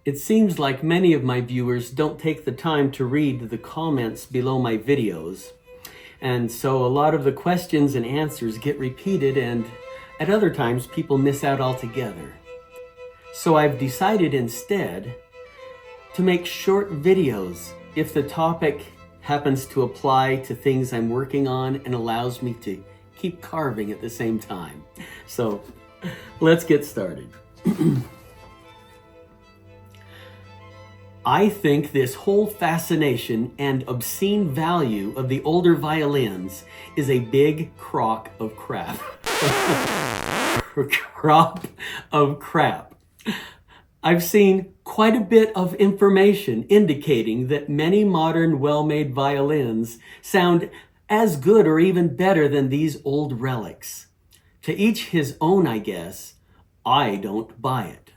It seems like many of my viewers don't take the time to read the comments below my videos. And so a lot of the questions and answers get repeated, and at other times people miss out altogether. So I've decided instead to make short videos if the topic happens to apply to things I'm working on and allows me to keep carving at the same time. So let's get started. I think this whole fascination and obscene value of the older violins is a big crock of crap. Crop of crap. I've seen quite a bit of information indicating that many modern well-made violins sound as good or even better than these old relics. To each his own, I guess. I don't buy it.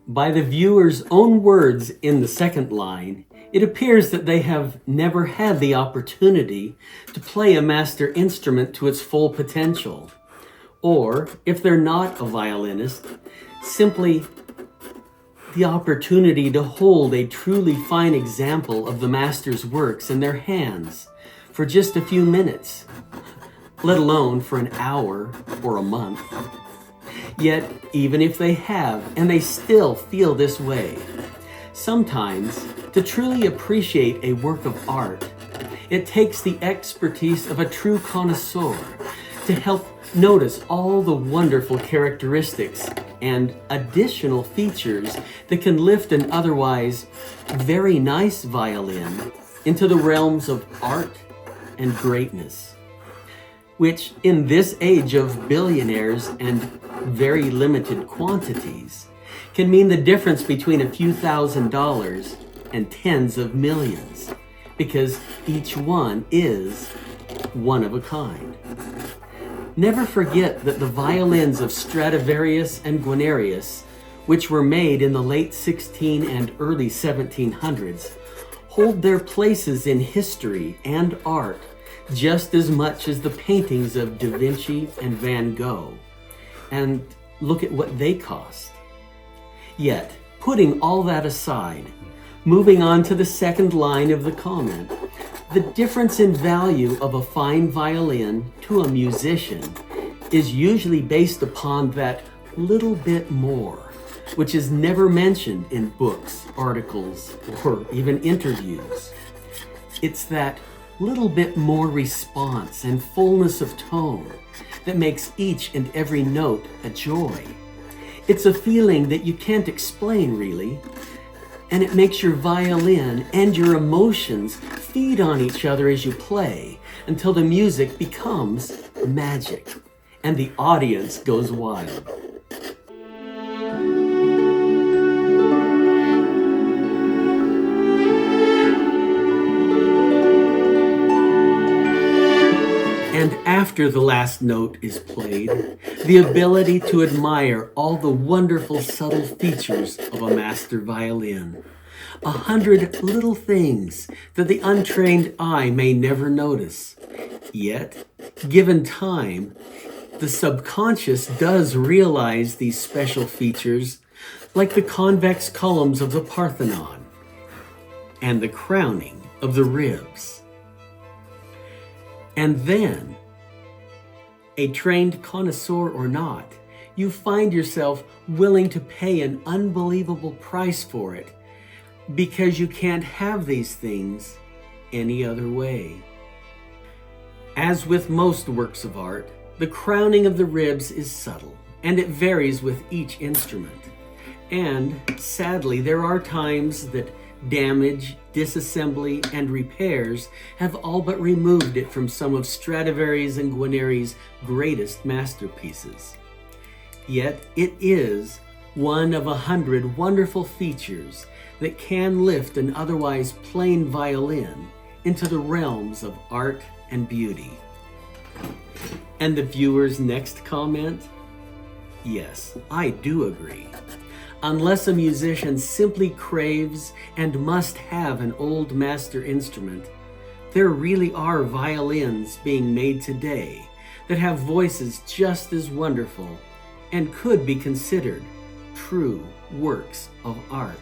By the viewer's own words in the second line, it appears that they have never had the opportunity to play a master instrument to its full potential. Or, if they're not a violinist, simply the opportunity to hold a truly fine example of the master's works in their hands for just a few minutes, let alone for an hour or a month. Yet, even if they have, and they still feel this way, sometimes, to truly appreciate a work of art, it takes the expertise of a true connoisseur to help notice all the wonderful characteristics and additional features that can lift an otherwise very nice violin into the realms of art and greatness, which in this age of billionaires and very limited quantities can mean the difference between a few $1,000s and tens of millions, because each one is one of a kind. Never forget that the violins of Stradivarius and Guarnerius, which were made in the late 16 and early 1700s, hold their places in history and art just as much as the paintings of Da Vinci and Van Gogh. And look at what they cost. Yet, putting all that aside, moving on to the second line of the comment, the difference in value of a fine violin to a musician is usually based upon that little bit more, which is never mentioned in books, articles, or even interviews. It's that little bit more response and fullness of tone that makes each and every note a joy. It's a feeling that you can't explain really, and it makes your violin and your emotions feed on each other as you play until the music becomes magic and the audience goes wild. And after the last note is played, the ability to admire all the wonderful subtle features of a master violin. 100 little things that the untrained eye may never notice. Yet, given time, the subconscious does realize these special features, like the convex columns of the Parthenon and the crowning of the ribs. And then, a trained connoisseur or not, you find yourself willing to pay an unbelievable price for it because you can't have these things any other way. As with most works of art, the crowning of the ribs is subtle, and it varies with each instrument. And sadly, there are times that damage, disassembly, and repairs have all but removed it from some of Stradivarius and Guarnerius' greatest masterpieces. Yet it is one of 100 wonderful features that can lift an otherwise plain violin into the realms of art and beauty. And the viewer's next comment? Yes, I do agree. Unless a musician simply craves and must have an old master instrument, there really are violins being made today that have voices just as wonderful and could be considered true works of art.